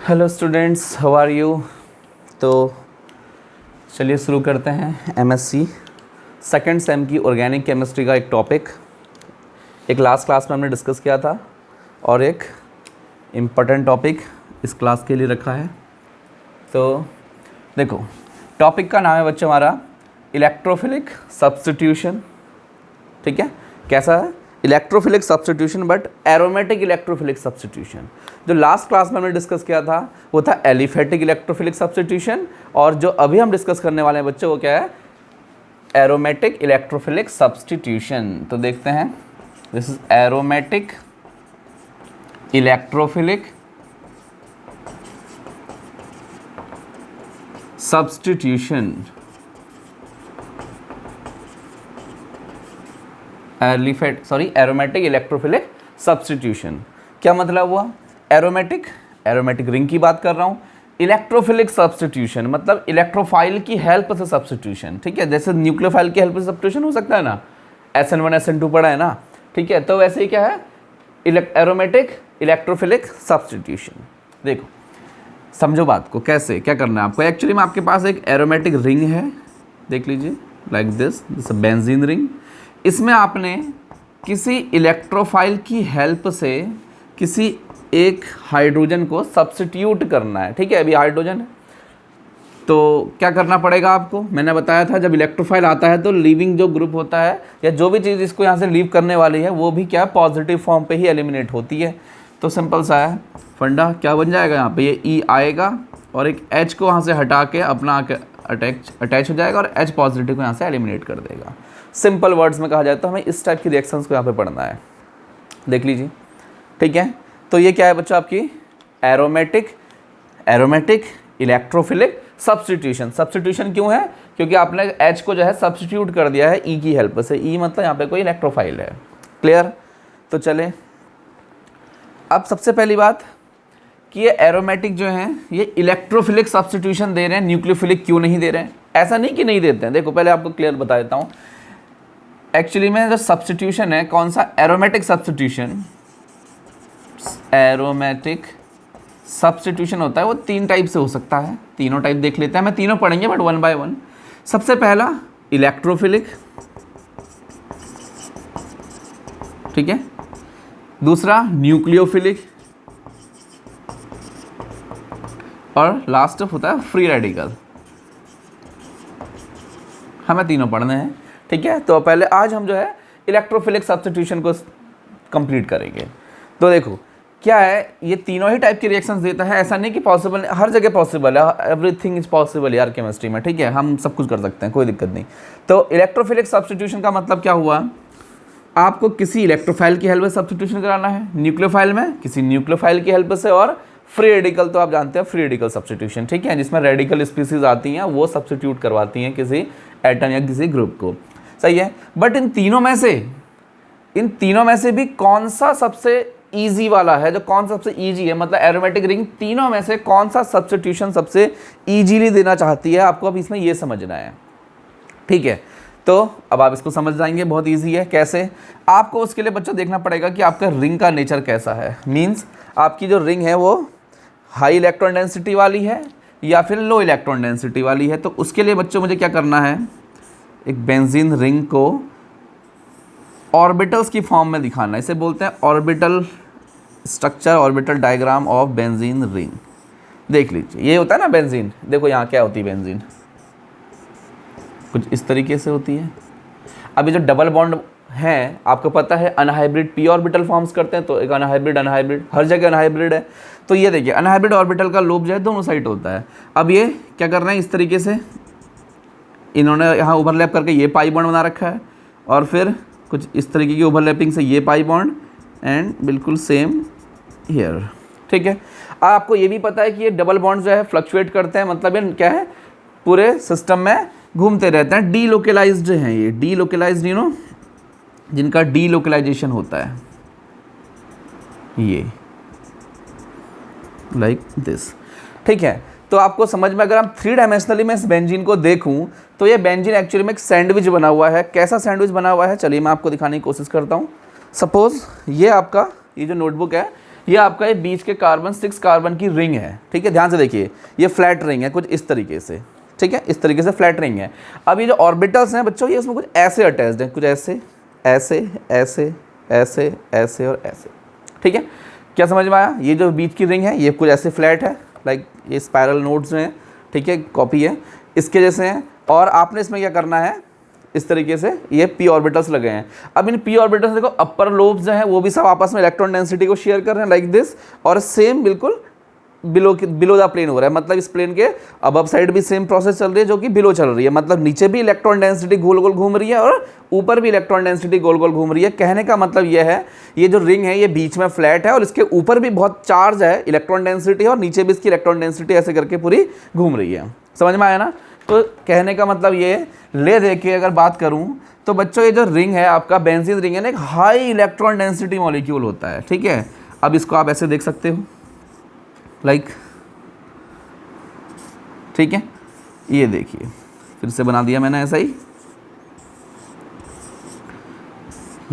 Hello students, how are you. तो चलिए शुरू करते हैं एमएससी सेकंड सेम की ऑर्गेनिक केमिस्ट्री का एक टॉपिक। एक लास्ट क्लास में हमने डिस्कस किया था और एक इम्पॉर्टेंट टॉपिक इस क्लास के लिए रखा है। तो देखो, टॉपिक का नाम है बच्चों हमारा इलेक्ट्रोफिलिक सब्स्टिट्यूशन। ठीक है, कैसा है? Electrophilic substitution but aromatic electrophilic substitution. जो लास्ट क्लास में हमने डिस्कस किया था वो था एलिफेटिक इलेक्ट्रोफिलिक सब्स्टिट्यूशन, और जो अभी हम डिस्कस करने वाले हैं बच्चों वो क्या है? Aromatic electrophilic substitution. तो देखते हैं, this is aromatic electrophilic substitution. Aromatic electrophilic substitution क्या मतलब हुआ? एरोमेटिक रिंग की बात कर रहा हूँ। इलेक्ट्रोफिलिक सब्स्टिट्यूशन मतलब इलेक्ट्रोफाइल की हेल्प से सब्स्टिट्यूशन। ठीक है, जैसे न्यूक्लियोफाइल की हेल्प से सब्स्टिट्यूशन हो सकता है ना, SN1 SN2 पढ़ा है ना। ठीक है, तो वैसे ही क्या है? Aromatic electrophilic substitution. देखो समझो बात को, कैसे क्या करना है आपको। एक्चुअली में आपके पास एक एरोमेटिक रिंग है, देख लीजिए, लाइक दिस बेंजीन रिंग। इसमें आपने किसी इलेक्ट्रोफाइल की हेल्प से किसी एक हाइड्रोजन को सब्स्टिट्यूट करना है। ठीक है, अभी हाइड्रोजन है तो क्या करना पड़ेगा आपको? मैंने बताया था जब इलेक्ट्रोफाइल आता है तो लीविंग जो ग्रुप होता है या जो भी चीज़ इसको यहाँ से लीव करने वाली है वो भी क्या पॉजिटिव फॉर्म पे ही एलिमिनेट होती है। तो सिंपल सा है फंडा, क्या बन जाएगा यहाँ पे? ये E आएगा और एक H को वहाँ से हटा के अपना अटैच हो जाएगा और H पॉजिटिव को यहाँ से एलिमिनेट कर देगा। सिंपल वर्ड्स में कहा जाए तो हमें इस टाइप की रिएक्शंस को यहाँ पे पढ़ना है। देख लीजिए, ठीक है। तो ये क्या है बच्चों? आपकी एरोमेटिक इलेक्ट्रोफिलिक सब्स्टिट्यूशन। सब्स्टिट्यूशन क्यों है? क्योंकि आपने H को जो है सब्स्टिट्यूट कर दिया है E की हेल्प से। E मतलब यहाँ पे कोई इलेक्ट्रोफाइल है। क्लियर? तो चले अब सबसे पहली बात कि ये एरोमेटिक जो है ये इलेक्ट्रोफिलिक सब्स्टिट्यूशन दे रहे हैं, न्यूक्लियोफिलिक क्यों नहीं दे रहे हैं? ऐसा नहीं कि नहीं देते हैं। देखो पहले आपको क्लियर बता देता हूँ। एक्चुअली में जो सब्स्टिट्यूशन है, कौन सा? Aromatic substitution. एरोमेटिक सब्स्टिट्यूशन होता है वो तीन टाइप से हो सकता है। तीनों टाइप देख लेते हैं, मैं तीनों पढ़ेंगे बट वन बाय वन। सबसे पहला इलेक्ट्रोफिलिक, ठीक है। दूसरा न्यूक्लियोफिलिक, और लास्ट होता है फ्री रेडिकल। हमें तीनों पढ़ने हैं, ठीक है। तो पहले आज हम जो है इलेक्ट्रोफिलिक सब्स्टिट्यूशन को कंप्लीट करेंगे। तो देखो क्या है, ये तीनों ही टाइप के रिएक्शंस देता है। ऐसा नहीं कि पॉसिबल, हर जगह पॉसिबल है, एवरीथिंग इज पॉसिबल यार केमिस्ट्री में। ठीक है, हम सब कुछ कर सकते हैं, कोई दिक्कत नहीं। तो इलेक्ट्रोफिलिक सब्स्टिट्यूशन का मतलब क्या हुआ? आपको किसी इलेक्ट्रोफाइल की हेल्प से सब्स्टिट्यूशन कराना है, न्यूक्लियोफाइल में किसी न्यूक्लियोफाइल की हेल्प से, और फ्री रेडिकल तो आप जानते हैं फ्री रेडिकल सब्स्टिट्यूशन। ठीक है, जिसमें रेडिकल स्पीसीज आती हैं वो सब्स्टिट्यूट करवाती हैं किसी एटम या किसी ग्रुप को। सही है, बट इन तीनों में से भी कौन सा सबसे ईजी वाला है? जो कौन सा सबसे ईजी है, मतलब एरोमेटिक रिंग तीनों में से कौन सा सब्स्टिट्यूशन सबसे ईजीली देना चाहती है आपको? अब इसमें ये समझना है, ठीक है। तो अब आप इसको समझ जाएंगे, बहुत ईजी है। कैसे? आपको उसके लिए बच्चों देखना पड़ेगा कि आपका रिंग का नेचर कैसा है। मीन्स आपकी जो रिंग है वो हाई इलेक्ट्रॉन डेंसिटी वाली है या फिर लो इलेक्ट्रॉन डेंसिटी वाली है। तो उसके लिए बच्चों मुझे क्या करना है? एक बेंजीन रिंग को ऑर्बिटल्स की फॉर्म में दिखाना है। इसे बोलते हैं orbital structure, orbital diagram of benzene ring. देख लीजिए, ये होता है ना बेंजीन। देखो यहाँ क्या होती है बेंजीन, कुछ इस तरीके से होती है। अभी जो डबल बॉन्ड हैं आपको पता है अनहाइब्रिड p ऑर्बिटल फॉर्म्स करते हैं। तो एक अनहाइब्रिड हर जगह अनहाइब्रिड है। तो ये देखिए अनहाइब्रिड ऑर्बिटल का लोब जो है दोनों साइड होता है। अब ये क्या करना है? इस तरीके से इन्होंने यहाँ ओवरलैप करके ये पाई बॉन्ड बना रखा है, और फिर कुछ इस तरीके की ओवरलैपिंग से ये पाई बॉन्ड, एंड बिल्कुल सेम हियर। ठीक है, आपको ये भी पता है कि ये डबल बॉन्ड जो है फ्लक्चुएट करते हैं, मतलब ये क्या है? पूरे सिस्टम में घूमते रहते हैं। डीलोकलाइज्ड हैं ये, डीलोकलाइज्ड, यू नो, जिनका डीलोकलाइजेशन होता है, ये लाइक दिस। ठीक है, तो आपको समझ में, अगर हम 3 डायमेंशनली में इस बेंजीन को देखूं तो ये बेंजीन एक्चुअली में एक सैंडविच बना हुआ है। कैसा सैंडविच बना हुआ है? चलिए मैं आपको दिखाने की कोशिश करता हूँ। सपोज ये आपका ये जो नोटबुक है ये आपका ये बीच के कार्बन 6 कार्बन की रिंग है, ठीक है, ध्यान से देखिए, ये फ्लैट रिंग है कुछ इस तरीके से, ठीक है, इस तरीके से फ्लैट रिंग है। अब ये जो ऑर्बिटल्स हैं बच्चों, ये इसमें कुछ ऐसे अटैच्ड हैं, कुछ ऐसे ऐसे ऐसे ऐसे ऐसे और ऐसे, ठीक है, क्या समझ में आया? ये जो बीच की रिंग है ये कुछ ऐसे फ्लैट है, लाइक ये स्पायरल नोड्स हैं, ठीक है, कॉपी है इसके जैसे हैं। और आपने इसमें क्या करना है, इस तरीके से ये पी ऑर्बिटल्स लगे हैं। अब इन पी ऑर्बिटल्स देखो, अपर लोब्स जो हैं वो भी सब आपस में इलेक्ट्रॉन डेंसिटी को शेयर कर रहे हैं लाइक दिस, और सेम बिल्कुल बिलो द प्लेन हो रहा है, मतलब इस प्लेन के अबव साइड भी सेम प्रोसेस चल रही है जो कि बिलो चल रही है, मतलब नीचे भी इलेक्ट्रॉन डेंसिटी गोल गोल घूम रही है और ऊपर भी इलेक्ट्रॉन डेंसिटी गोल गोल घूम रही है। कहने का मतलब ये है, ये जो रिंग है ये बीच में फ्लैट है और इसके ऊपर भी बहुत चार्ज है, इलेक्ट्रॉन डेंसिटी, और नीचे भी इसकी इलेक्ट्रॉन डेंसिटी ऐसे करके पूरी घूम रही है। समझ में आया ना? तो कहने का मतलब ये, ले देखिए अगर बात करूं तो बच्चों ये जो रिंग है आपका बेंजीन रिंग है ना, एक हाई इलेक्ट्रॉन डेंसिटी मॉलिक्यूल होता है, ठीक है। अब इसको आप ऐसे देख सकते हो लाइक, ठीक है, ये देखिए फिर से बना दिया मैंने ऐसा ही,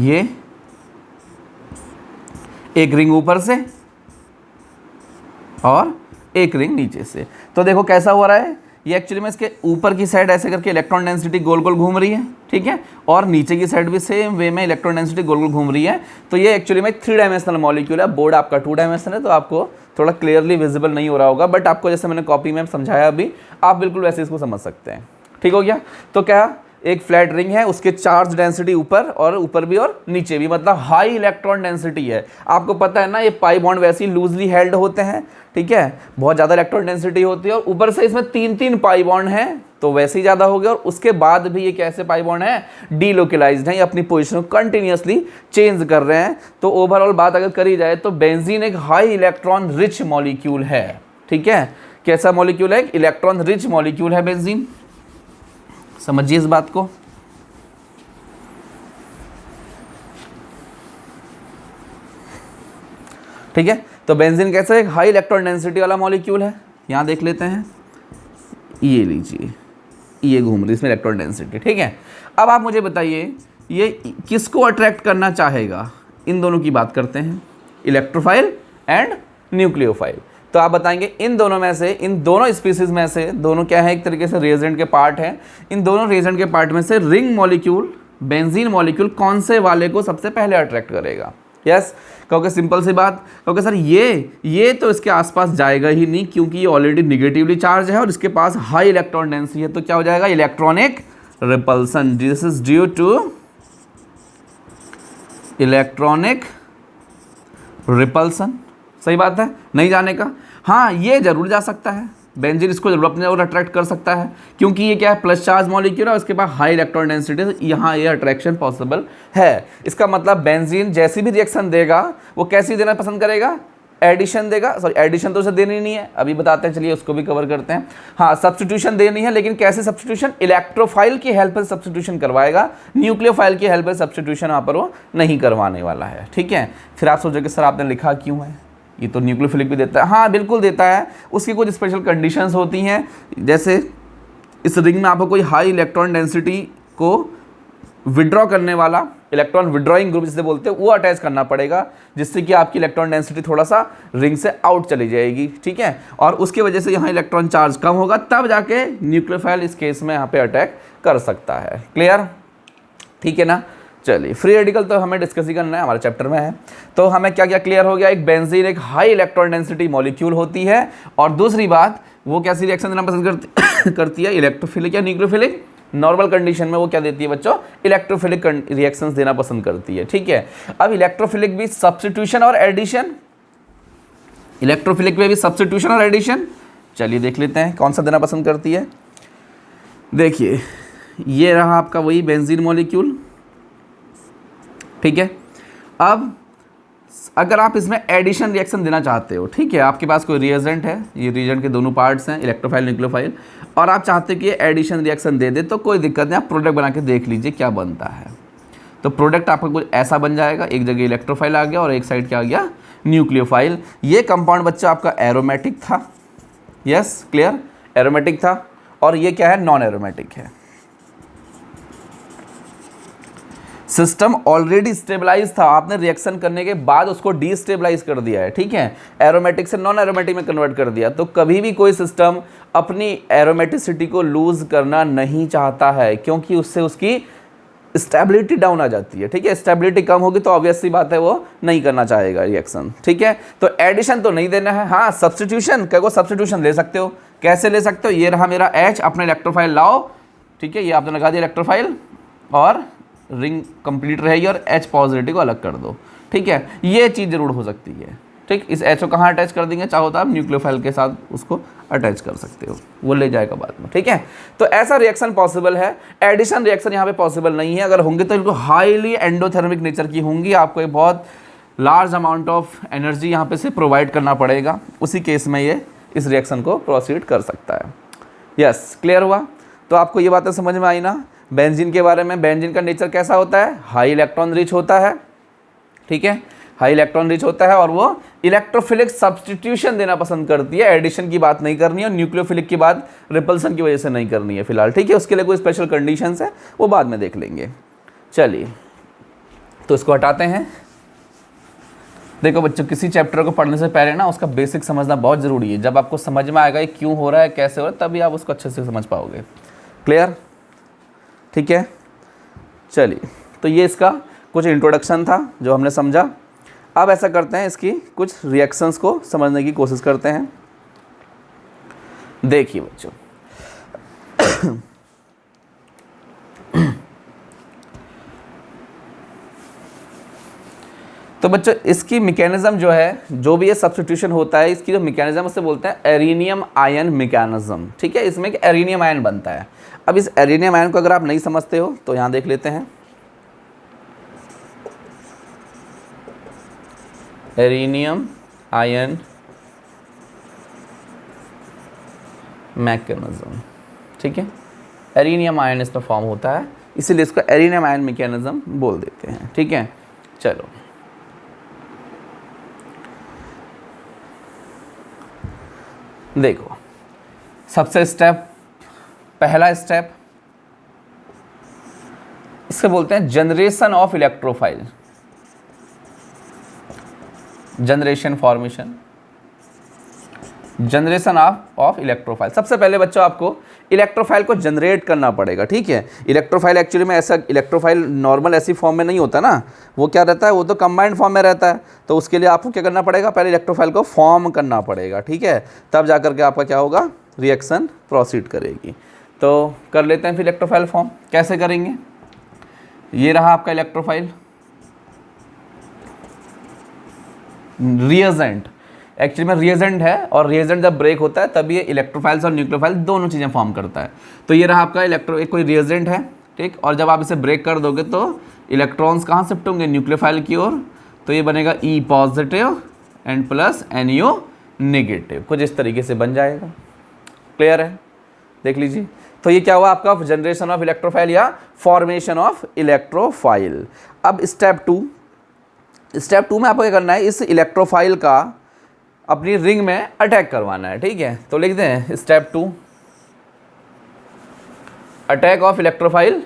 ये एक रिंग ऊपर से और एक रिंग नीचे से। तो देखो कैसा हो रहा है, ये एक्चुअली में इसके ऊपर की साइड ऐसे करके इलेक्ट्रॉन डेंसिटी गोल गोल घूम रही है, ठीक है, और नीचे की साइड भी सेम वे में इलेक्ट्रॉन डेंसिटी गोल गोल घूम रही है। तो ये एक्चुअली में 3 डायमेंशनल मॉलिक्यूल है। बोर्ड आपका 2 डायमेंशनल है तो आपको थोड़ा क्लियरली विजिबल नहीं हो रहा होगा, बट आपको जैसे मैंने कॉपी में समझाया अभी, आप बिल्कुल वैसे इसको समझ सकते हैं। ठीक हो गया? तो क्या, एक फ्लैट रिंग है, उसके चार्ज डेंसिटी ऊपर भी और नीचे भी, मतलब हाई इलेक्ट्रॉन डेंसिटी है। आपको पता है ना, ये पाई बॉन्ड वैसे ही लूजली हेल्ड होते हैं, ठीक है, बहुत ज़्यादा इलेक्ट्रॉन डेंसिटी होती है, और ऊपर से इसमें 3 पाई बॉन्ड हैं तो वैसे ही ज़्यादा हो गया, और उसके बाद भी ये कैसे पाई बॉन्ड है, डीलोकलाइज्ड हैं, ये अपनी पोजिशन को कंटिन्यूसली चेंज कर रहे हैं। तो ओवरऑल बात अगर करी जाए तो बेंजीन एक हाई इलेक्ट्रॉन रिच मॉलिक्यूल है, ठीक है। कैसा मॉलिक्यूल है? इलेक्ट्रॉन रिच मॉलिक्यूल है बेंजीन। समझिए इस बात को। ठीक है, तो बेंजीन कैसा है? हाई इलेक्ट्रॉन डेंसिटी वाला मॉलिक्यूल है। यहां देख लेते हैं, ये लीजिए, ये घूम रही इसमें इलेक्ट्रॉन डेंसिटी, ठीक है। अब आप मुझे बताइए ये किसको अट्रैक्ट करना चाहेगा? इन दोनों की बात करते हैं, इलेक्ट्रोफाइल एंड न्यूक्लियोफाइल। तो आप बताएंगे इन दोनों में से, इन दोनों स्पीसीज में से, दोनों क्या है, एक तरीके से रिएजेंट के पार्ट हैं, इन दोनों रिएजेंट के पार्ट में से रिंग मॉलिक्यूल, बेंजीन मॉलिक्यूल कौन से वाले को सबसे पहले अट्रैक्ट करेगा? यस, क्योंकि सिंपल सी बात, क्योंकि सर ये तो इसके आसपास जाएगा ही नहीं, क्योंकि ये ऑलरेडी निगेटिवली चार्ज है और इसके पास हाई इलेक्ट्रॉन डेंसिटी है। तो क्या हो जाएगा? Electronic repulsion. This is due to electronic repulsion. सही बात है, नहीं जाने का। हाँ, ये जरूर जा सकता है, बेंजीन इसको जरूर अपने और अट्रैक्ट कर सकता है, क्योंकि ये क्या है, प्लस चार्ज मॉलिक्यूल है और उसके पास हाई इलेक्ट्रॉन डेंसिटी, यहाँ ये अट्रैक्शन पॉसिबल है। इसका मतलब बेंजीन जैसी भी रिएक्शन देगा वो कैसी देना पसंद करेगा? एडिशन देगा। सॉरी, एडिशन तो उसे देनी नहीं है, अभी बताते हैं, चलिए उसको भी कवर करते हैं। हाँ, सब्स्टिट्यूशन देनी है, लेकिन कैसे सब्स्टिट्यूशन? इलेक्ट्रोफाइल की हेल्प से सब्स्टिट्यूशन करवाएगा, न्यूक्लियोफाइल की हेल्प से सब्स्टिट्यूशन वहाँ पर वो नहीं करवाने वाला है। ठीक है, फिर आप सोचोगे सर आपने लिखा क्यों है, ये तो न्यूक्लियोफिलिक भी देता है। हाँ बिल्कुल देता है, उसकी कुछ स्पेशल कंडीशंस होती हैं, जैसे इस रिंग में आपको कोई हाई इलेक्ट्रॉन डेंसिटी को विड्रॉ करने वाला, इलेक्ट्रॉन विड्रॉइंग ग्रुप जिसे बोलते हैं, वो अटैच करना पड़ेगा, जिससे कि आपकी इलेक्ट्रॉन डेंसिटी थोड़ा सा रिंग से आउट चली जाएगी। ठीक है, और उसकी वजह से यहाँ इलेक्ट्रॉन चार्ज कम होगा, तब जाके न्यूक्लियोफाइल इस केस में यहाँ पे अटैक कर सकता है। क्लियर? ठीक है ना। चलिए, फ्री रेडिकल तो हमें डिस्कस ही करना है, हमारे चैप्टर में है। तो हमें क्या क्या क्लियर हो गया? एक बेंजीन एक हाई इलेक्ट्रॉन डेंसिटी मॉलिक्यूल होती है, और दूसरी बात वो कैसी रिएक्शन देना पसंद करती है? इलेक्ट्रोफिलिक या न्यूक्लियोफिलिक? नॉर्मल कंडीशन में वो क्या देती है बच्चों? इलेक्ट्रोफिलिक रिएक्शंस देना पसंद करती है। ठीक है, अब इलेक्ट्रोफिलिक भी सब्स्टिट्यूशन और एडिशन, इलेक्ट्रोफिलिक में भी सब्स्टिट्यूशन और एडिशन, चलिए देख लेते हैं कौन सा देना पसंद करती है। देखिए, ये रहा आपका वही बेंजीन मॉलिक्यूल। ठीक है, अब अगर आप इसमें एडिशन रिएक्शन देना चाहते हो, ठीक है, आपके पास कोई रिएजेंट है, ये रिएजेंट के दोनों पार्ट्स हैं, इलेक्ट्रोफाइल न्यूक्लियोफाइल, और आप चाहते हो कि ये एडिशन रिएक्शन दे दे, तो कोई दिक्कत नहीं, आप प्रोडक्ट बना के देख लीजिए क्या बनता है। तो प्रोडक्ट आपका कुछ ऐसा बन जाएगा, एक जगह इलेक्ट्रोफाइल आ गया और एक साइड क्या आ गया? न्यूक्लियोफाइल। ये कंपाउंड बच्चा आपका एरोमेटिक था। यस, क्लियर, एरोमेटिक था, और ये क्या है? नॉन एरोमेटिक है। सिस्टम ऑलरेडी स्टेबलाइज था, आपने रिएक्शन करने के बाद उसको डीस्टेबलाइज कर दिया है, ठीक है, एरोमेटिक से नॉन एरोमेटिक में कन्वर्ट कर दिया। तो कभी भी कोई सिस्टम अपनी एरोमेटिसिटी को लूज करना नहीं चाहता है, क्योंकि उससे उसकी स्टेबिलिटी डाउन आ जाती है, ठीक है। स्टेबिलिटी कम होगी तो ऑब्वियस सी बात है वो नहीं करना चाहेगा रिएक्शन, ठीक है। तो एडिशन तो नहीं देना है, हाँ सब्स्टिट्यूशन, क्या को सब्स्टिट्यूशन ले सकते हो। कैसे ले सकते हो, ये रहा मेरा H, अपने इलेक्ट्रोफाइल लाओ, ठीक है, ये आपने लगा दिया इलेक्ट्रोफाइल और रिंग कंप्लीट रहेगी और H पॉजिटिव को अलग कर दो, ठीक है। ये चीज़ जरूर हो सकती है, ठीक। इस H को कहाँ अटैच कर देंगे, चाहो तो आप न्यूक्लियोफाइल के साथ उसको अटैच कर सकते हो, वो ले जाएगा बाद में, ठीक है। तो ऐसा रिएक्शन पॉसिबल है। एडिशन रिएक्शन यहाँ पे पॉसिबल नहीं है, अगर होंगे तो इनको हाईली एंडोथर्मिक नेचर की होंगी, आपको एक बहुत लार्ज अमाउंट ऑफ एनर्जी यहाँ पे से प्रोवाइड करना पड़ेगा, उसी केस में ये इस रिएक्शन को प्रोसीड कर सकता है। यस, क्लियर हुआ। तो आपको ये बातें समझ में आई ना बेंजीन के बारे में। बेंजीन का नेचर कैसा होता है, हाई इलेक्ट्रॉन रिच होता है, ठीक है, हाई इलेक्ट्रॉन रिच होता है, और वो इलेक्ट्रोफिलिक सब्स्टिट्यूशन देना पसंद करती है। एडिशन की बात नहीं करनी है, न्यूक्लियोफिलिक की बात रिपल्सन की वजह से नहीं करनी है फिलहाल, ठीक है। उसके लिए कोई स्पेशल कंडीशंस है वो बाद में देख लेंगे। चलिए, तो इसको हटाते हैं। देखो बच्चों, किसी चैप्टर को पढ़ने से पहले ना उसका बेसिक समझना बहुत ज़रूरी है। जब आपको समझ में आएगा ये क्यों हो रहा है, कैसे हो रहा है, तभी आप उसको अच्छे से समझ पाओगे। क्लियर, ठीक है। चलिए, तो ये इसका कुछ इंट्रोडक्शन था जो हमने समझा। अब ऐसा करते हैं, इसकी कुछ रिएक्शंस को समझने की कोशिश करते हैं। देखिए बच्चों, तो बच्चों इसकी मैकेनिज्म जो है, जो भी ये सब्स्टिट्यूशन होता है, इसकी जो मैकेनिज्म उसे बोलते हैं एरिनियम आयन मैकेनिज्म, ठीक है। इसमें एक एरिनियम आयन बनता है। अब इस एरिनियम आयन को अगर आप नहीं समझते हो तो यहाँ देख लेते हैं, एरिनियम आयन मैकेनिज्म, ठीक है। एरिनियम आयन इसमें फॉर्म होता है, इसीलिए इसको एरिनियम आयन मैकेनिज्म बोल देते हैं, ठीक है। चलो, देखो सबसे स्टेप, पहला स्टेप इससे बोलते हैं generation of electrophile, generation formation, generation of electrophile. सबसे पहले बच्चों आपको इलेक्ट्रोफाइल को जनरेट करना पड़ेगा, ठीक है। इलेक्ट्रोफाइल एक्चुअली में ऐसा, इलेक्ट्रोफाइल नॉर्मल ऐसी फॉर्म में नहीं होता ना, वो क्या रहता है, वो तो कंबाइंड फॉर्म में रहता है। तो उसके लिए आपको क्या करना पड़ेगा, पहले इलेक्ट्रोफाइल को फॉर्म करना पड़ेगा, ठीक है, तब जा करके आपका क्या होगा, रिएक्शन प्रोसीड करेगी। तो कर लेते हैं फिर इलेक्ट्रोफाइल फॉर्म। कैसे करेंगे, ये रहा आपका इलेक्ट्रोफाइल, रिएजेंट एक्चुअली में रिएजेंट है, और रिएजेंट जब ब्रेक होता है तब ये इलेक्ट्रोफाइल्स और न्यूक्लियोफाइल दोनों चीज़ें फॉर्म करता है। तो ये रहा आपका एक कोई रिएजेंट है, ठीक, और जब आप इसे ब्रेक कर दोगे तो इलेक्ट्रॉन्स कहाँ शिफ्ट होंगे, न्यूक्लियोफाइल की ओर। तो ये बनेगा E positive and plus NO negative, कुछ इस तरीके से बन जाएगा। क्लियर है, देख लीजिए। तो ये क्या हुआ आपका, जनरेशन ऑफ इलेक्ट्रोफाइल या फॉर्मेशन ऑफ इलेक्ट्रोफाइल। अब स्टेप टू में आपको क्या करना है, इस इलेक्ट्रोफाइल का अपनी रिंग में अटैक करवाना है, ठीक है। तो लिख दें स्टेप 2, अटैक ऑफ इलेक्ट्रोफाइल।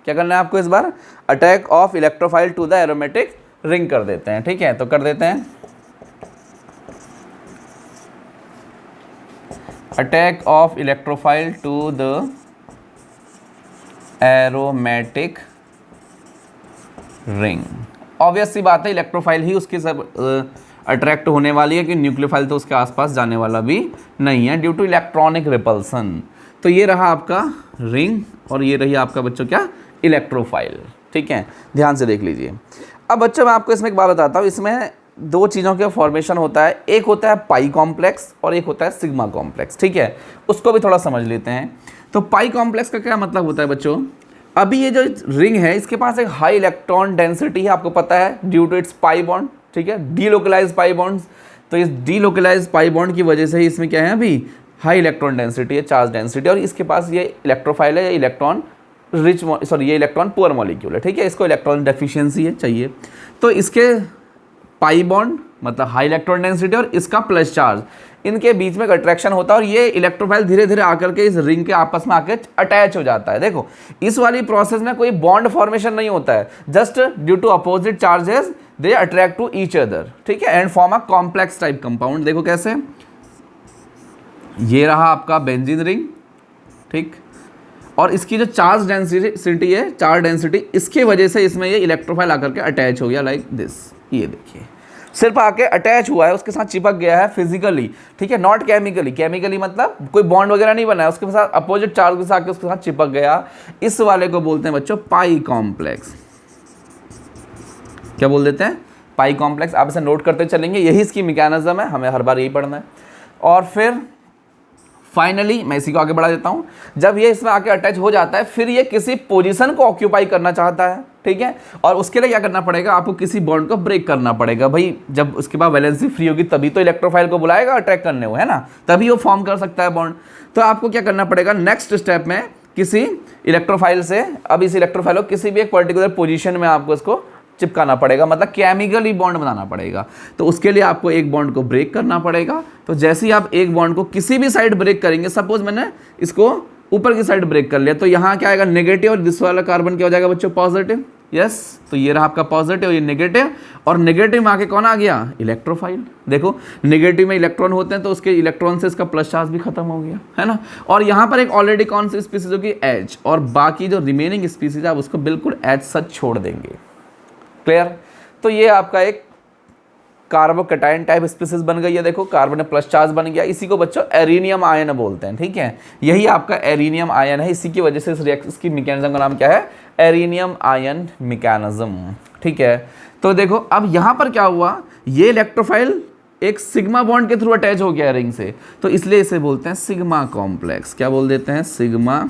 क्या करना है आपको इस बार, attack of electrophile to the aromatic ring कर देते हैं, ठीक है। तो कर देते हैं attack of electrophile to the aromatic ring. Obvious सी बात है, इलेक्ट्रोफाइल ही उसके सब अट्रैक्ट होने वाली है, कि न्यूक्लियोफाइल तो उसके आसपास जाने वाला भी नहीं है ड्यू टू इलेक्ट्रॉनिक रिपल्सन। तो ये रहा आपका रिंग, और ये रही आपका बच्चों क्या, इलेक्ट्रोफाइल, ठीक है। ध्यान से देख लीजिए। अब बच्चों मैं आपको इसमें एक बात बताता हूँ, इसमें दो चीज़ों का फॉर्मेशन होता है, एक होता है पाई कॉम्प्लेक्स और एक होता है सिग्मा कॉम्प्लेक्स, ठीक है। उसको भी थोड़ा समझ लेते हैं। तो पाई कॉम्प्लेक्स का क्या मतलब होता है बच्चों, अभी ये जो रिंग है इसके पास एक हाई इलेक्ट्रॉन डेंसिटी है, आपको पता है, due to its pi bond, ठीक है, डीलोकलाइज पाई बॉन्ड्स। तो इस डीलोकलाइज पाई बॉन्ड की वजह से ही इसमें क्या है, अभी हाई इलेक्ट्रॉन डेंसिटी है, चार्ज डेंसिटी, और इसके पास ये इलेक्ट्रोफाइल है, ये इलेक्ट्रॉन रिच, सॉरी ये इलेक्ट्रॉन पुअर मॉलिक्यूल है, ठीक है। इसको इलेक्ट्रॉन डेफिशिएंसी है चाहिए। तो इसके पाई बॉन्ड मतलब हाई इलेक्ट्रॉन डेंसिटी और इसका प्लस चार्ज, इनके बीच में अट्रैक्शन होता है और ये इलेक्ट्रोफाइल धीरे धीरे आकर के इस रिंग के आपस में आकर अटैच हो जाता है। देखो इस वाली प्रोसेस में कोई बॉन्ड फॉर्मेशन नहीं होता है, just due to opposite charges they attract to each other, ठीक है, and form a complex type compound. देखो कैसे, ये रहा आपका बेंजीन रिंग, ठीक, और इसकी जो चार्ज डेंसिटी है, चार्ज डेंसिटी, इसकी वजह से इसमें ये इलेक्ट्रोफाइल आकर के अटैच हो गया लाइक दिस। ये देखिए सिर्फ आके अटैच हुआ है, उसके साथ चिपक गया है फिजिकली, ठीक है, नॉट केमिकली। केमिकली मतलब कोई बॉन्ड वगैरह नहीं बना है, उसके साथ अपोजिट चार्ज के साथ उसके साथ चिपक गया। इस वाले को बोलते हैं बच्चों पाई कॉम्प्लेक्स। क्या बोल देते हैं? पाई कॉम्प्लेक्स। आप इसे नोट करते चलेंगे, यही इसकी मैकेनिज्म है, हमें हर बार यही पढ़ना है। और फिर फाइनली मैं इसी को आगे बढ़ा देता हूँ। जब ये इसमें आके अटैच हो जाता है, फिर ये किसी पोजीशन को ऑक्यूपाई करना चाहता है, ठीक है, और उसके लिए क्या करना पड़ेगा, आपको किसी बॉन्ड को ब्रेक करना पड़ेगा। भाई जब उसके बाद वैलेंसी फ्री होगी तभी तो इलेक्ट्रोफाइल को बुलाएगा अटैक करने को, है ना, तभी वो फॉर्म कर सकता है बॉन्ड। तो आपको क्या करना पड़ेगा नेक्स्ट स्टेप में, किसी इलेक्ट्रोफाइल से, अब इस इलेक्ट्रोफाइल को किसी भी एक पर्टिकुलर पोजीशन में आपको इसको चिपकाना पड़ेगा, मतलब केमिकली बॉन्ड बनाना पड़ेगा। तो उसके लिए आपको एक बॉन्ड को ब्रेक करना पड़ेगा। तो जैसे ही आप एक बॉन्ड को किसी भी साइड ब्रेक करेंगे, सपोज मैंने इसको ऊपर की साइड ब्रेक कर लिया, तो यहाँ क्या आएगा नेगेटिव, और दिस वाला कार्बन क्या हो जाएगा बच्चों पॉजिटिव। यस, तो ये रहा आपका पॉजिटिव, ये नेगेटिव, और नेगेटिव में आके कौन आ गया, इलेक्ट्रोफाइल। देखो नेगेटिव में इलेक्ट्रॉन होते हैं, तो उसके इलेक्ट्रॉन से इसका प्लस चार्ज भी खत्म हो गया, है ना। और यहाँ पर एक ऑलरेडी कौन सी स्पीसीज होगी, एच, और बाकी जो रिमेनिंग स्पीसीज है आप उसको बिल्कुल एच सच छोड़ देंगे। क्लियर? तो ये आपका एक कार्बोकैटायन टाइप स्पीसीज बन गई है। देखो कार्बन में प्लस चार्ज बन गया, इसी को बच्चों एरिनियम आयन बोलते हैं, ठीक है, यही आपका एरिनियम आयन है। इसी की वजह से इस रिएक्शन की मैकेनिज्म का नाम क्या है, एरिनियम आयन मैकेनिज्म, ठीक है। तो देखो अब यहाँ पर क्या हुआ, ये इलेक्ट्रोफाइल एक सिग्मा बॉन्ड के थ्रू अटैच हो गया रिंग से, तो इसलिए इसे बोलते हैं सिग्मा कॉम्प्लेक्स। क्या बोल देते हैं, सिग्मा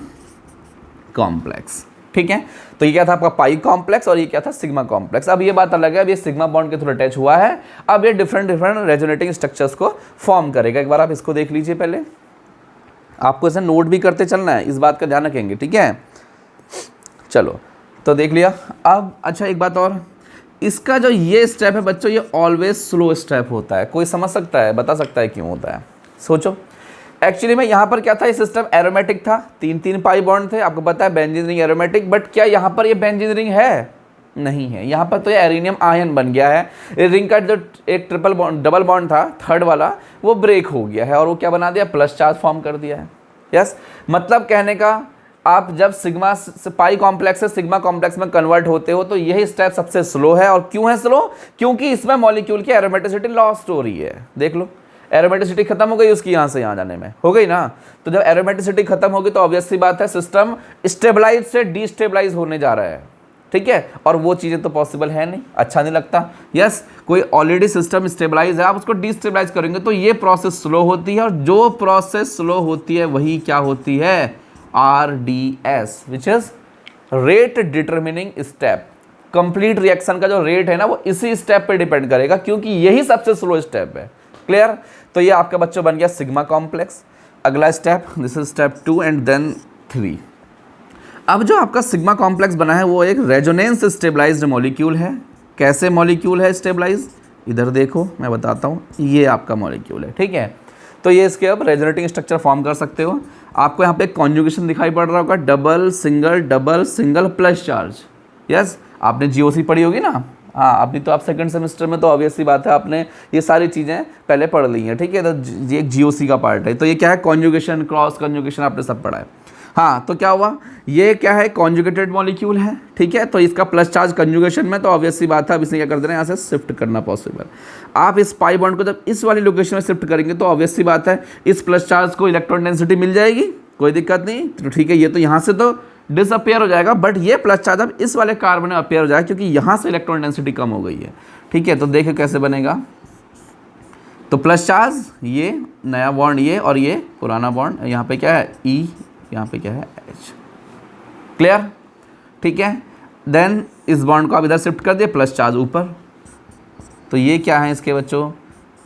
कॉम्प्लेक्स, ठीक है। तो ये क्या था आपका पाई कॉम्प्लेक्स, और ये क्या था सिग्मा कॉम्प्लेक्स। अब ये बात अलग है, अब ये सिग्मा बॉन्ड के थ्रू अटैच हुआ है, अब ये डिफरेंट रेजोनेटिंग स्ट्रक्चर्स को फॉर्म करेगा। एक बार आप इसको देख लीजिए, पहले आपको इसे नोट भी करते चलना है, इस बात का ध्यान रखेंगे, ठीक है। चलो तो देख लिया। अब अच्छा एक बात और, इसका जो ये स्टेप है बच्चों, ये ऑलवेज स्लो स्टेप होता है। कोई समझ सकता है, बता सकता है क्यों होता है? सोचो। एक्चुअली में यहाँ पर क्या था, ये सिस्टम एरोमेटिक था, 3 पाई बॉन्ड थे, आपको पता है बेंजीन रिंग एरोमेटिक, बट क्या यहाँ पर ये बेंजीन रिंग है? नहीं है, यहाँ पर तो ये एरिनियम आयन बन गया है। रिंग का जो एक डबल बॉन्ड था, थर्ड वाला, वो ब्रेक हो गया है और वो क्या बना दिया, प्लस चार्ज फॉर्म कर दिया है। यस, मतलब कहने का आप जब सिग्मा पाई कॉम्प्लेक्स से सिग्मा कॉम्प्लेक्स में कन्वर्ट होते हो तो यही स्टेप सबसे स्लो है। और क्यों है स्लो? क्योंकि इसमें मॉलिक्यूल की एरोमेटिसिटी लॉस्ट हो रही है। देख लो, एरोमेटिसिटी खत्म हो गई उसकी, यहाँ से यहाँ जाने में हो गई ना। तो जब एरोमेटिसिटी खत्म होगी तो ऑब्वियस सी बात है सिस्टम स्टेबलाइज से डिस्टेबलाइज होने जा रहा है, ठीक है। और वो चीज़ें तो पॉसिबल है नहीं, अच्छा नहीं लगता। यस, कोई ऑलरेडी सिस्टम स्टेबलाइज है, आप उसको डिस्टेबलाइज करेंगे तो ये प्रोसेस स्लो होती है, और जो प्रोसेस स्लो होती है वही क्या होती है, RDS, which is rate determining step. Complete reaction का जो रेट है ना वो इसी स्टेप पे डिपेंड करेगा, क्योंकि यही सबसे स्लो स्टेप है। क्लियर? तो ये आपका बच्चों बन गया सिग्मा कॉम्प्लेक्स। अगला step, this is step 2 and then 3। अब जो आपका सिग्मा कॉम्प्लेक्स बना है वो एक रेजोनेंस स्टेबलाइज्ड मॉलिक्यूल है। कैसे मॉलिक्यूल है स्टेबलाइज? इधर देखो मैं बताता हूँ, ये आपका मॉलिक्यूल है, ठीक है। तो ये इसके अब रेजोनेटिंग स्ट्रक्चर फॉर्म कर सकते हो। आपको यहाँ पे कॉन्जुगेशन दिखाई पड़ रहा होगा, double single plus charge. Yes, आपने GOC पढ़ी होगी ना। हाँ, अभी तो आप सेकंड सेमेस्टर में, तो ऑब्वियस सी बात है आपने ये सारी चीज़ें पहले पढ़ ली हैं, ठीक है। तो ये एक GOC का पार्ट है। तो ये क्या है, कॉन्जुगेशन, क्रॉस कॉन्जुगेशन आपने सब पढ़ा है। हाँ, तो क्या हुआ, ये क्या है, कॉन्जुगेटेड मॉलिक्यूल है, ठीक है। तो इसका प्लस चार्ज कंजुगेशन में, तो ऑब्वियस सी बात है अब इसे क्या कर देना है, यहाँ से शिफ्ट करना पॉसिबल। आप इस पाई बॉन्ड को जब इस वाली लोकेशन में शिफ्ट करेंगे तो ऑब्वियस सी बात है इस प्लस चार्ज को इलेक्ट्रॉन डेंसिटी मिल जाएगी, कोई दिक्कत नहीं। तो ठीक है, ये तो यहाँ से तो डिसअपेयर हो जाएगा, बट ये प्लस चार्ज अब इस वाले कार्बन में अपेयर हो जाएगा, क्योंकि यहाँ से इलेक्ट्रॉन डेंसिटी कम हो गई है, ठीक है। तो देखिए कैसे बनेगा, तो प्लस चार्ज, ये नया बॉन्ड ये, और ये पुराना बॉन्ड, यहाँ पे क्या है E, यहाँ पे क्या है H। क्लियर? ठीक है। देन इस बॉन्ड को आप इधर शिफ्ट कर दिए, प्लस चार्ज ऊपर। तो ये क्या है इसके बच्चों,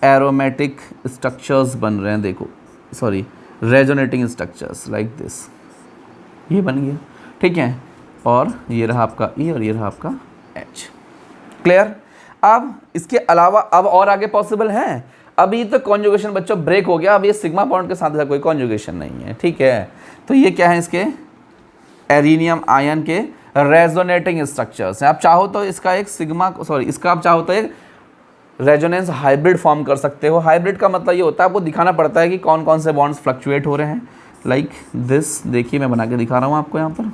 एरोमेटिक स्ट्रक्चर्स बन रहे हैं, देखो sorry resonating structures like this, ये बन गया, ठीक है। और ये रहा आपका E और ये रहा आपका H। क्लियर? अब इसके अलावा अब और आगे पॉसिबल है, अभी तो कॉन्जुगेशन बच्चों ब्रेक हो गया, अब ये सिग्मा बॉन्ड के साथ कोई कॉन्जुगेशन नहीं है, ठीक है। तो ये क्या है, इसके एरिनियम आयन के रेजोनेटिंग स्ट्रक्चर्स हैं। आप चाहो तो इसका एक इसका आप चाहो तो एक रेजोनेंस हाइब्रिड फॉर्म कर सकते हो। हाइब्रिड का मतलब ये होता है आपको दिखाना पड़ता है कि कौन कौन से बॉन्ड्स फ्लक्चुएट हो रहे हैं, लाइक दिस। देखिए मैं बना के दिखा रहा हूँ आपको यहाँ पर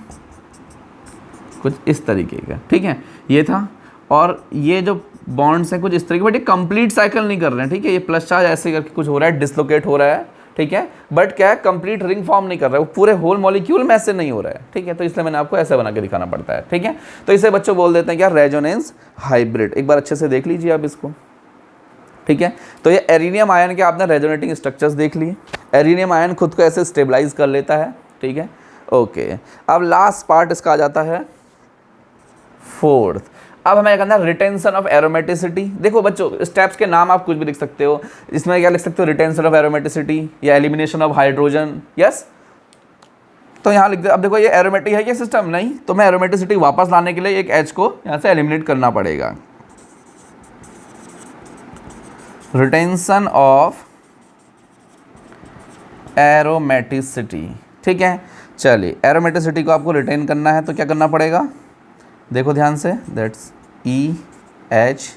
कुछ इस तरीके का, ठीक है, ये था। और ये जो बॉन्ड्स हैं कुछ इस तरीके, बट ये कंप्लीट साइकिल नहीं कर रहे हैं, ठीक है। ये प्लस चार्ज ऐसे करके कुछ हो रहा है, डिसलोकेट हो रहा है, ठीक है, बट क्या है, कंप्लीट रिंग फॉर्म नहीं कर रहा है, वो पूरे होल मॉलिक्यूल में ऐसे नहीं हो रहा है, ठीक है। तो इसलिए मैंने आपको ऐसे बना के दिखाना पड़ता है, ठीक है। तो इसे बच्चों बोल देते हैं क्या, रेजोनेंस हाइब्रिड। एक बार अच्छे से देख लीजिए आप इसको, ठीक है। तो ये एरिनियम आयन के आपने रेजोनेटिंग स्ट्रक्चर्स देख लिए। एरिनियम आयन खुद को ऐसे स्टेबलाइज कर लेता है, ठीक है, ओके। अब लास्ट पार्ट इसका आ जाता है फोर्थ। अब हमें करना है रिटेंशन ऑफ एरोमेटिसिटी। देखो बच्चों, स्टेप्स के नाम आप कुछ भी लिख सकते हो, इसमें क्या लिख सकते हो, रिटेंशन ऑफ एरोमेटिसिटी या एलिमिनेशन ऑफ हाइड्रोजन, यस। तो यहाँ लिख दे। अब देखो ये एरोमेटिक है क्या सिस्टम, नहीं, तो मैं एरोमेटिसिटी वापस लाने के लिए एक H को यहाँ से एलिमिनेट करना पड़ेगा। रिटेंशन ऑफ एरोमेटिसिटी, ठीक है। चलिए एरोमेटिसिटी को आपको रिटेन करना है तो क्या करना पड़ेगा, देखो ध्यान से, दैट्स EH।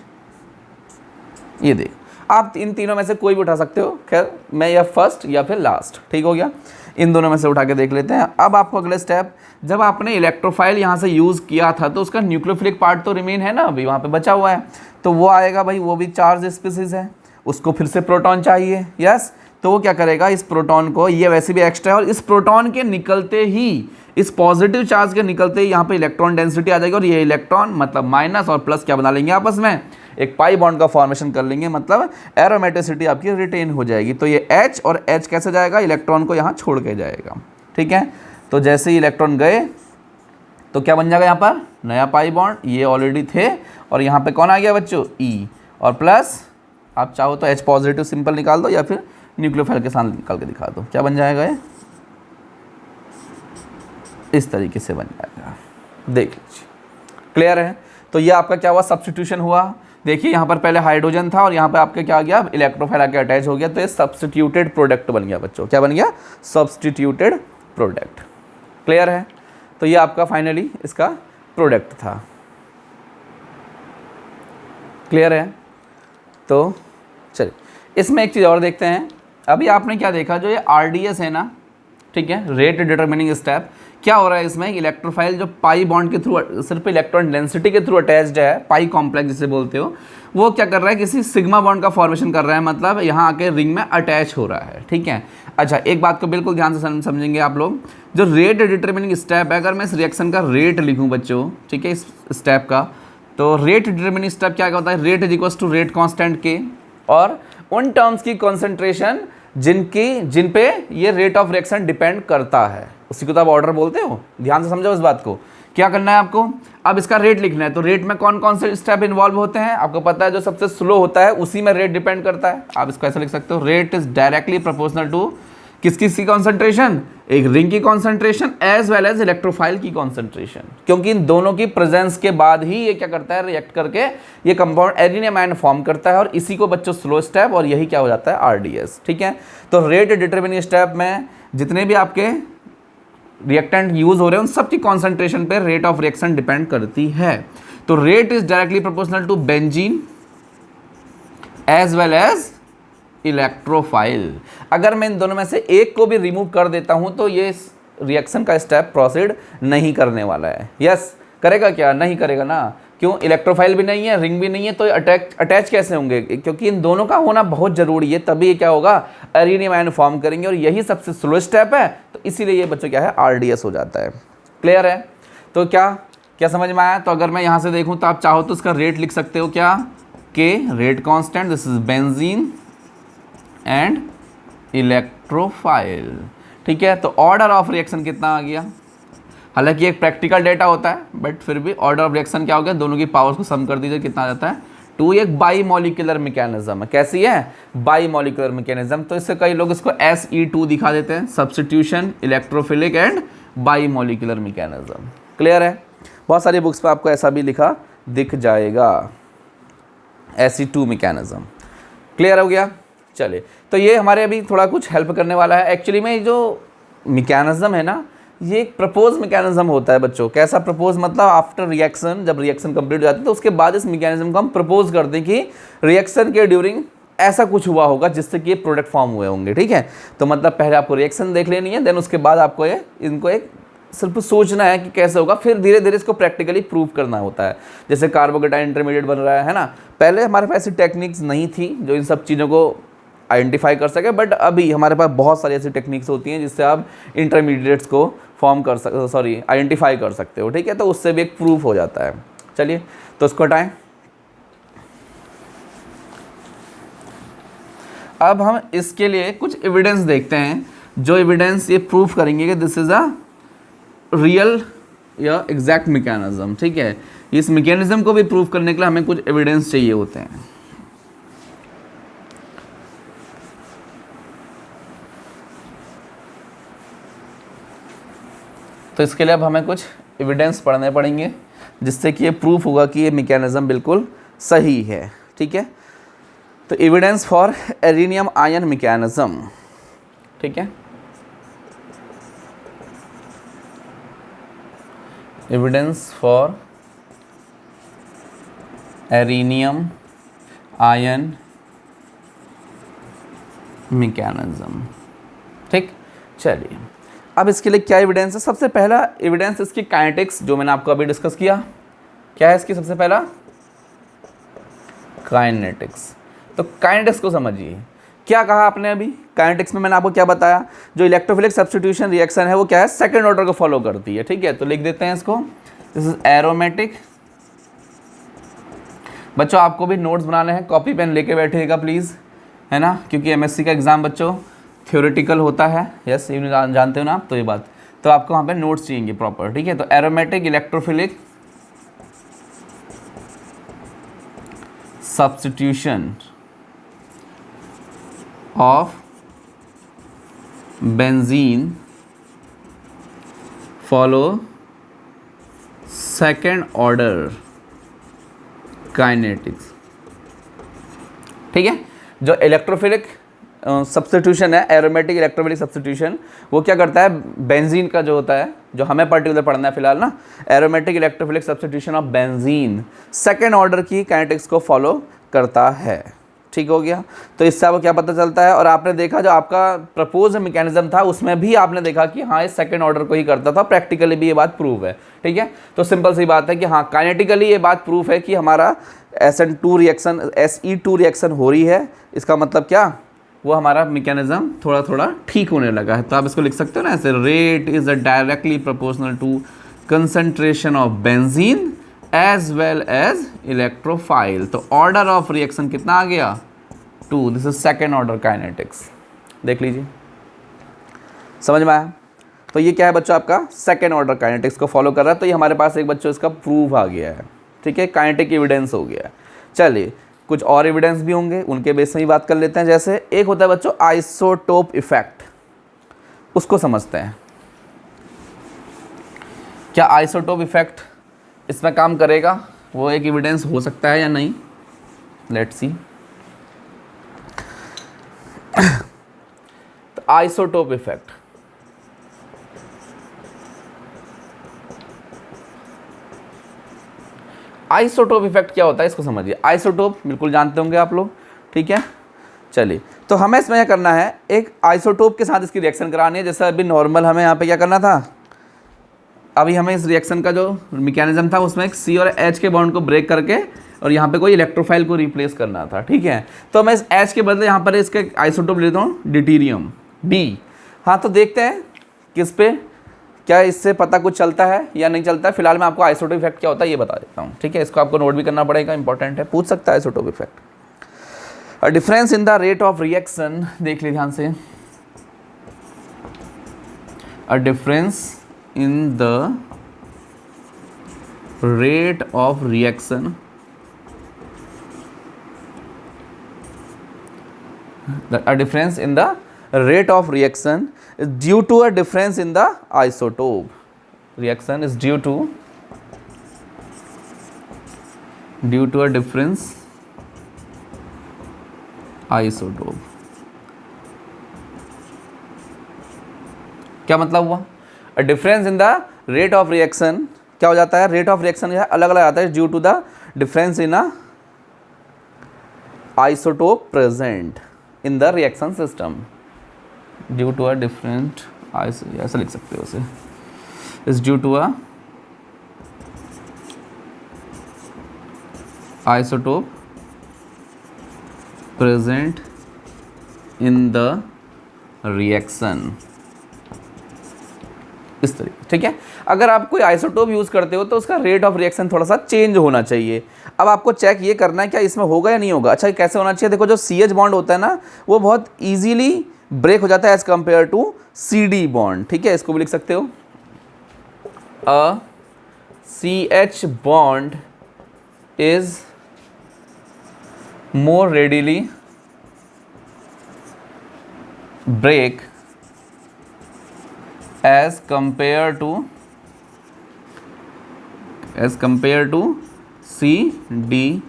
ये देख, आप इन तीनों में से कोई भी उठा सकते हो, खैर मैं या फर्स्ट या फिर लास्ट, ठीक हो गया। इन दोनों में से उठा के देख लेते हैं। अब आपको अगले स्टेप, जब आपने इलेक्ट्रोफाइल यहाँ से यूज़ किया था तो उसका न्यूक्लियोफिलिक पार्ट तो रिमेन है ना, अभी वहाँ पे बचा हुआ है, तो वो आएगा भाई, वो भी चार्ज स्पीसीज है, उसको फिर से प्रोटॉन चाहिए, यस। तो वो क्या करेगा, इस प्रोटॉन को, ये वैसे भी एक्स्ट्रा है, और इस प्रोटॉन के निकलते ही, इस पॉजिटिव चार्ज के निकलते ही यहाँ पे इलेक्ट्रॉन डेंसिटी आ जाएगी, और ये इलेक्ट्रॉन मतलब माइनस और प्लस क्या बना लेंगे आपस में, एक पाई बॉन्ड का फॉर्मेशन कर लेंगे, मतलब एरोमेटिसिटी आपकी रिटेन हो जाएगी। तो ये H और H कैसे जाएगा, इलेक्ट्रॉन को यहाँ छोड़ के जाएगा, ठीक है। तो जैसे ही इलेक्ट्रॉन गए तो क्या बन जाएगा यहाँ पर, नया पाई बॉन्ड, ये ऑलरेडी थे, और यहाँ पे कौन आ गया बच्चों, E, और प्लस आप चाहो तो H पॉजिटिव सिंपल निकाल दो या फिर न्यूक्लियोफाइल के साथ निकाल के दिखा दो, क्या बन जाएगा, ये इस तरीके से बन जाएगा, देख लीजिए, क्लियर है। तो ये आपका क्या हुआ, सब्स्टिट्यूशन हुआ। देखिए यहाँ पर पहले हाइड्रोजन था और यहाँ पे आपके क्या आ गया, इलेक्ट्रोफाइल आके अटैच हो गया, तो ये सब्स्टिट्यूटेड प्रोडक्ट बन गया बच्चों, क्या बन गया, सब्स्टिट्यूटेड प्रोडक्ट, क्लियर है। तो ये आपका फाइनली इसका प्रोडक्ट था, क्लियर है। तो चलिए इसमें एक चीज़ और देखते हैं। अभी आपने क्या देखा, जो ये RDS है ना, ठीक है, रेट डिटरमिनिंग स्टेप, क्या हो रहा है इसमें, इलेक्ट्रोफाइल जो पाई बॉन्ड के थ्रू, सिर्फ इलेक्ट्रॉन डेंसिटी के थ्रू अटैच्ड है, पाई कॉम्प्लेक्स जिसे बोलते हो, वो क्या कर रहा है, किसी सिग्मा बॉन्ड का फॉर्मेशन कर रहा है, मतलब यहाँ आके रिंग में अटैच हो रहा है, ठीक है। अच्छा, एक बात को बिल्कुल ध्यान से समझेंगे आप लोग, जो रेट डिटरमिनिंग स्टेप है, अगर मैं इस रिएक्शन का रेट लिखूँ बच्चों, ठीक है, इस स्टेप का, तो रेट डिटरमिनिंग स्टेप क्या होता है, rate is equals to rate constant K, और उन टर्म्स की कॉन्सेंट्रेशन जिन पे ये रेट ऑफ रिएक्शन डिपेंड करता है, उसी को तो आप ऑर्डर बोलते हो। ध्यान से समझो इस बात को, क्या करना है आपको, अब इसका रेट लिखना है, तो रेट में कौन कौन से स्टेप इन्वॉल्व होते हैं, आपको पता है, जो सबसे स्लो होता है उसी में रेट डिपेंड करता है। आप इसको ऐसे लिख सकते हो, rate is directly proportional to किसकी कॉन्सेंट्रेशन, एक रिंग की concentration as well as electrophile की कॉन्सेंट्रेशन, क्योंकि इन दोनों की प्रेजेंस के बाद ही ये क्या करता है, रिएक्ट करके ये कंपाउंड एरिनियम आयन फॉर्म करता है, और इसी को बच्चों स्लो स्टेप, और यही क्या हो जाता है, RDS, ठीक है। तो रेट डिटरमिनिंग स्टेप में जितने भी आपके रिएक्टेंट यूज हो रहे हैं उन सबकी कॉन्सेंट्रेशन पे रेट ऑफ रिएक्शन डिपेंड करती है। तो rate is directly proportional to benzene as well as electrophile. अगर मैं इन दोनों में से एक को भी रिमूव कर देता हूं तो ये रिएक्शन का स्टेप प्रोसीड नहीं करने वाला है, यस। करेगा क्या, नहीं करेगा ना, क्यों, इलेक्ट्रोफाइल भी नहीं है, रिंग भी नहीं है, तो अटैच कैसे होंगे, क्योंकि इन दोनों का होना बहुत जरूरी है, तभी ये क्या होगा, एरिनियम आयन फॉर्म करेंगे, और यही सबसे स्लो स्टेप है, तो इसीलिए ये बच्चों क्या है, RDS हो जाता है, क्लियर है। तो क्या समझ में आया। तो अगर मैं यहाँ से देखूँ तो आप चाहो तो इसका रेट लिख सकते हो, क्या, K rate constant, this is benzene and electrophile, ठीक है। तो ऑर्डर ऑफ रिएक्शन कितना आ गया, हालांकि एक प्रैक्टिकल डेटा होता है, बट फिर भी ऑर्डर ऑफ रिएक्शन क्या हो गया, दोनों की पावर्स को सम कर दीजिए, कितना आ जाता है, 2। एक बाई मॉलिक्यूलर मैकेनिज्म है, कैसी है, बाई मॉलिक्यूलर मैकेनिज्म। तो इससे कई लोग इसको SE2 दिखा देते हैं, substitution, electrophilic and by molecular mechanism, clear है। बहुत सारी बुक्स पे आपको ऐसा भी लिखा दिख जाएगा। SE2 mechanism. क्लियर हो गया? चलिए, तो ये हमारे अभी थोड़ा कुछ हेल्प करने वाला है। एक्चुअली में ये जो मैकेनिज्म है ना, ये एक प्रपोज मैकेनिज्म होता है बच्चों। कैसा प्रपोज? मतलब आफ्टर रिएक्शन, जब रिएक्शन कंप्लीट हो जाती है तो उसके बाद इस मैकेनिज्म को हम प्रपोज करते हैं कि रिएक्शन के ड्यूरिंग ऐसा कुछ हुआ होगा जिससे कि ये प्रोडक्ट फॉर्म हुए होंगे। ठीक है, तो मतलब पहले आपको रिएक्शन देख लेनी है, देन उसके बाद आपको ये इनको एक सिर्फ सोचना है कि कैसे होगा, फिर धीरे धीरे इसको प्रैक्टिकली प्रूव करना होता है। जैसे कार्बोकेटाइन इंटरमीडिएट बन रहा है ना, पहले हमारे पास ऐसी टेक्निक्स नहीं थी जो इन सब चीज़ों को आइडेंटिफाई कर सके, बट अभी हमारे पास बहुत सारी ऐसी टेक्निक्स होती हैं जिससे आप इंटरमीडिएट्स को फॉर्म कर आइडेंटिफाई कर सकते हो। ठीक है, तो उससे भी एक प्रूफ हो जाता है। चलिए, तो उसको हटाएं। अब हम इसके लिए कुछ एविडेंस देखते हैं, जो एविडेंस ये प्रूफ करेंगे कि दिस इज अ रियल या एग्जैक्ट मैकेनिज्म। ठीक है, इस मैकेनिज्म को भी प्रूफ करने के लिए हमें कुछ एविडेंस चाहिए होते हैं। तो इसके लिए अब हमें कुछ एविडेंस पढ़ने पड़ेंगे जिससे कि ये प्रूफ होगा कि ये मैकेनिज्म बिल्कुल सही है। ठीक है, तो एविडेंस फॉर एरिनियम आयन मैकेनिज्म। ठीक है, एविडेंस फॉर एरिनियम आयन मैकेनिज्म। ठीक, चलिए, अब इसके लिए क्या एविडेंस है? सबसे पहला एविडेंस इसकी काइनेटिक्स, जो मैंने आपको अभी डिस्कस किया। क्या है इसकी सबसे पहला? काइनेटिक्स। तो काइनेटिक्स को समझिए। क्या कहा आपने अभी? काइनेटिक्स में मैंने आपको क्या बताया? जो इलेक्ट्रोफिलिक सब्स्टिट्यूशन रिएक्शन है वो क्या है? सेकंड ऑर्डर को फॉलो करती है। ठीक है, तो लिख देते हैं इसको, दिस इज एरोमेटिक। बच्चों आपको भी नोट्स बनाने हैं, कॉपी पेन लेके बैठिएगा प्लीज़, है ना, क्योंकि एमएससी का एग्ज़ाम बच्चों थ्योरेटिकल होता है। यस, ये जानते हो ना आप, तो ये बात, तो आपको वहाँ पे नोट्स चाहिए प्रॉपर। ठीक है, तो aromatic electrophilic substitution of benzene follow second order kinetics. ठीक है, जो इलेक्ट्रोफिलिक सब्स्टिट्यूशन है, एरोमेटिक इलेक्ट्रोफिलिक सब्स्टिट्यूशन, वो क्या करता है? बेंजीन का जो होता है, जो हमें पर्टिकुलर पढ़ना है फिलहाल ना, aromatic electrophilic substitution of benzene second order की काइनेटिक्स को फॉलो करता है। ठीक हो गया, तो इससे आपको क्या पता चलता है? और आपने देखा जो आपका प्रपोज मैकेनिज्म था उसमें भी आपने देखा कि हाँ, इस सेकेंड ऑर्डर को ही करता था। प्रैक्टिकली भी ये बात प्रूव है। ठीक है, तो सिंपल सी बात है कि हाँ, काइनेटिकली ये बात प्रूफ है कि हमारा SN2 रिएक्शन, SE2 रिएक्शन हो रही है। इसका मतलब क्या? वो हमारा मैकेनिज्म थोड़ा थोड़ा ठीक होने लगा है। तो आप इसको लिख सकते हो ना ऐसे, rate is a directly proportional to concentration of benzene as well as electrophile. तो ऑर्डर ऑफ रिएक्शन कितना आ गया? 2। This is second order kinetics. देख लीजिए, समझ में आया? तो ये क्या है बच्चों? आपका सेकेंड ऑर्डर काइनेटिक्स को फॉलो कर रहा है। तो ये हमारे पास एक बच्चों इसका प्रूफ आ गया है। ठीक है, काइनेटिक एविडेंस हो गया है। चलिए, कुछ और एविडेंस भी होंगे, उनके बेस में ही बात कर लेते हैं। जैसे एक होता है बच्चों आइसोटोप इफेक्ट, उसको समझते हैं। क्या आइसोटोप इफेक्ट इसमें काम करेगा? वो एक एविडेंस हो सकता है या नहीं? Let's see. तो आइसोटोप इफेक्ट, आइसोटोप इफेक्ट क्या होता है इसको समझिए। आइसोटोप बिल्कुल जानते होंगे आप लोग। ठीक है, चलिए, तो हमें इसमें क्या करना है? एक आइसोटोप के साथ इसकी रिएक्शन करानी है। जैसे अभी नॉर्मल हमें यहाँ पे क्या करना था, अभी हमें इस रिएक्शन का जो मैकेनिज्म था उसमें एक C और H के बॉन्ड को ब्रेक करके और यहाँ पे कोई इलेक्ट्रोफाइल को रिप्लेस करना था। ठीक है, तो मैं इस H के बदले यहाँ पर इसके आइसोटोप लेता हूँ ड्यूटेरियम D। हाँ, तो देखते हैं किस पे, क्या इससे पता कुछ चलता है या नहीं चलता है। फिलहाल मैं आपको आइसोटोप इफेक्ट क्या होता है ये बता देता हूँ। ठीक है, इसको आपको नोट भी करना पड़ेगा, इंपॉर्टेंट है, पूछ सकता है isotope effect. Difference in the rate of reaction, देख लीजिए ध्यान से, a difference in the rate of reaction, a difference in the rate of reaction is due to a difference in the isotope. Reaction is due to a difference isotope. क्या मतलब हुआ? A difference in the rate of reaction, क्या हो जाता है, rate of reaction जो है अलग अलग आता है due to the difference in a isotope present in the reaction system, due to a different ऐसा लिख सकते हो उसे, is due to a isotope present in the reaction, इस तरीके, ठीक है। अगर आप कोई आइसोटोप यूज़ करते हो तो उसका रेट ऑफ रिएक्शन थोड़ा सा चेंज होना चाहिए। अब आपको चेक ये करना है क्या इसमें होगा या नहीं होगा। अच्छा, कैसे होना चाहिए, देखो जो CH बॉन्ड होता है ना वो बहुत ईजीली ब्रेक हो जाता है as compare to CD bond, ठीक है। इसको भी लिख सकते हो, a CH bond is more readily break as compared to CD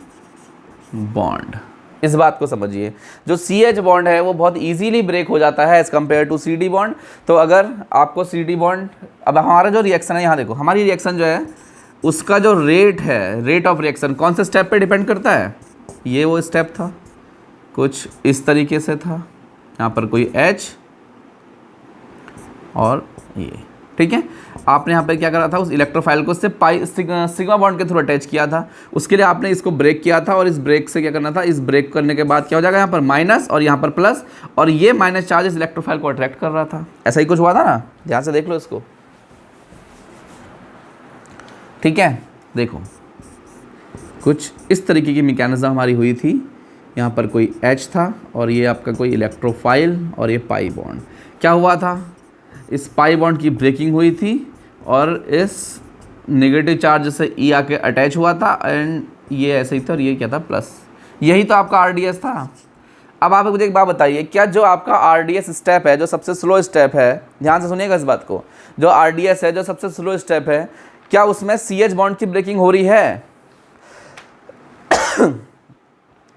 bond. इस बात को समझिए, जो CH बॉन्ड है वो बहुत इजीली ब्रेक हो जाता है as compare to CD bond. तो अगर आपको CD बॉन्ड, अब हमारा जो रिएक्शन है यहाँ देखो, हमारी रिएक्शन जो है उसका जो रेट है, रेट ऑफ रिएक्शन कौन से स्टेप पे डिपेंड करता है, ये वो स्टेप था कुछ इस तरीके से था, यहाँ पर कोई H और ये, ठीक है। आपने यहाँ पर क्या करा था, उस इलेक्ट्रोफाइल को उससे सिग्मा बॉन्ड के थ्रू अटैच किया था, उसके लिए आपने इसको ब्रेक किया था, और इस ब्रेक से क्या करना था, इस ब्रेक करने के बाद क्या हो जाएगा, यहाँ पर माइनस और यहाँ पर प्लस, और ये माइनस चार्ज इस इलेक्ट्रोफाइल को अट्रैक्ट कर रहा था। ऐसा ही कुछ हुआ था ना, ध्यान से देख लो इसको, ठीक है। देखो कुछ इस तरीके की मैकेनिज्म हमारी हुई थी, यहाँ पर कोई H था और ये आपका कोई इलेक्ट्रोफाइल और ये पाई बॉन्ड, क्या हुआ था, इस पाई बॉन्ड की ब्रेकिंग हुई थी और इस नेगेटिव चार्ज से E आके अटैच हुआ था, एंड ये ऐसे ही था और ये क्या था, प्लस। यही तो आपका RDS था। अब आप मुझे एक बात बताइए, क्या जो आपका RDS स्टेप है, जो सबसे स्लो स्टेप है, ध्यान से सुनिएगा इस बात को, जो RDS है जो सबसे स्लो स्टेप है, क्या उसमें CH बॉन्ड की ब्रेकिंग हो रही है?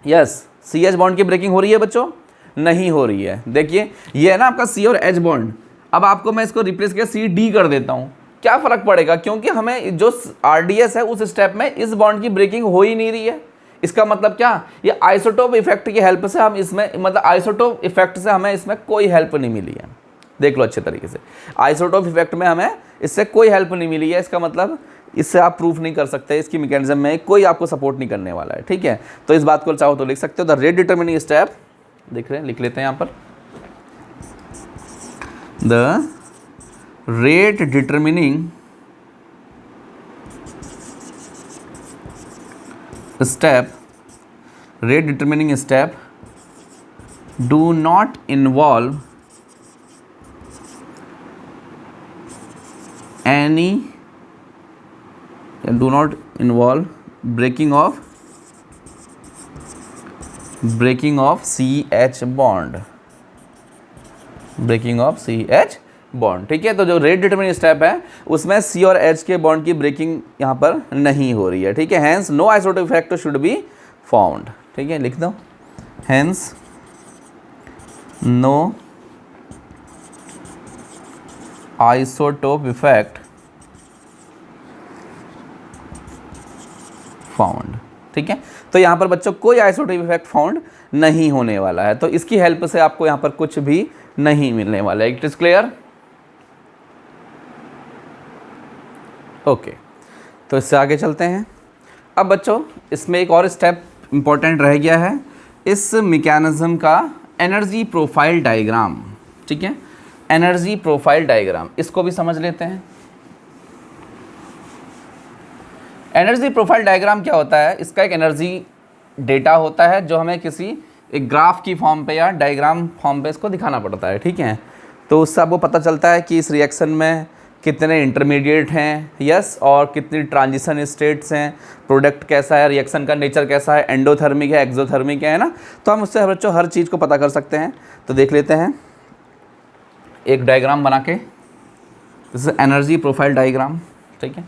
यस, CH बॉन्ड की ब्रेकिंग हो रही है बच्चों? नहीं हो रही है। देखिए ये है ना आपका C और H बॉन्ड, अब आपको मैं इसको रिप्लेस करके CD कर देता हूँ, क्या फ़र्क पड़ेगा, क्योंकि हमें जो RDS है उस स्टेप में इस बॉन्ड की ब्रेकिंग हो ही नहीं रही है। इसका मतलब क्या, ये आइसोटोप इफेक्ट की हेल्प से हम इसमें, मतलब आइसोटोप इफेक्ट से हमें इसमें कोई हेल्प नहीं मिली है। देख लो अच्छे तरीके से, आइसोटोप इफेक्ट में हमें इससे कोई हेल्प नहीं मिली है। इसका मतलब इससे आप प्रूफ नहीं कर सकते, इसकी मैकेनिज्म में कोई आपको सपोर्ट नहीं करने वाला है, ठीक है। तो इस बात को चाहो तो लिख सकते हो, द रेट डिटरमिनिंग स्टेप, देख रहे हैं, लिख लेते हैं यहाँ पर, the rate determining step, rate determining step do not involve any, do not involve breaking of CH bond, breaking of CH bond, ठीक है। तो जो रेट डिटरमिनिंग स्टेप है उसमें C और H के बॉन्ड की ब्रेकिंग यहाँ पर नहीं हो रही है, ठीक है। Hence no isotope effect should be found, ठीक है, लिख दो, hence no isotope effect found, ठीक है। तो यहाँ पर बच्चों कोई आइसोटोप इफेक्ट फाउंड नहीं होने वाला है, तो इसकी हेल्प से आपको यहाँ पर कुछ भी नहीं मिलने वाला है। It is clear? ओके, तो इससे आगे चलते हैं। अब बच्चों इसमें एक और स्टेप इंपॉर्टेंट रह गया है, इस मैकेनिज्म का एनर्जी प्रोफाइल डायग्राम, ठीक है। एनर्जी प्रोफाइल डायग्राम, इसको भी समझ लेते हैं। एनर्जी प्रोफाइल डायग्राम क्या होता है, इसका एक एनर्जी डेटा होता है जो हमें किसी एक ग्राफ की फॉर्म पे या डायग्राम फॉर्म पे इसको दिखाना पड़ता है, ठीक है। तो उससे आपको पता चलता है कि इस रिएक्शन में कितने इंटरमीडिएट हैं, यस, और कितनी ट्रांजिशन स्टेट्स हैं, प्रोडक्ट कैसा है, रिएक्शन का नेचर कैसा है, एंडोथर्मिक है, एक्सोथर्मिक है ना। तो हम उससे बच्चों हर चीज़ को पता कर सकते हैं। तो देख लेते हैं एक डायग्राम बना के, this is energy profile diagram, ठीक है।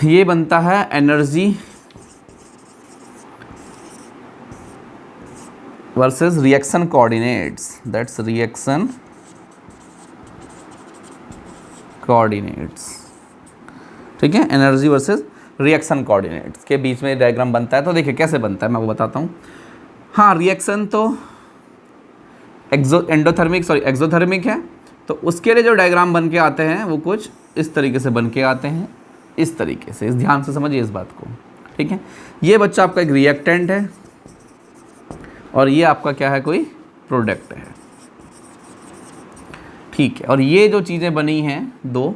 ये बनता है energy versus reaction coordinates, that's reaction coordinates, ठीक है, एनर्जी वर्सेस रिएक्शन कोऑर्डिनेट्स के बीच में डायग्राम बनता है। तो देखिए कैसे बनता है मैं आपको बताता हूँ। हाँ, रिएक्शन तो एक्सोथर्मिक है, तो उसके लिए जो डायग्राम बन के आते हैं वो कुछ इस तरीके से बन के आते हैं, इस तरीके से, इस ध्यान से समझिए इस बात को, ठीक है। ये बच्चा आपका एक रिएक्टेंट है और ये आपका क्या है, कोई प्रोडक्ट है, ठीक है। और ये जो चीज़ें बनी हैं दो,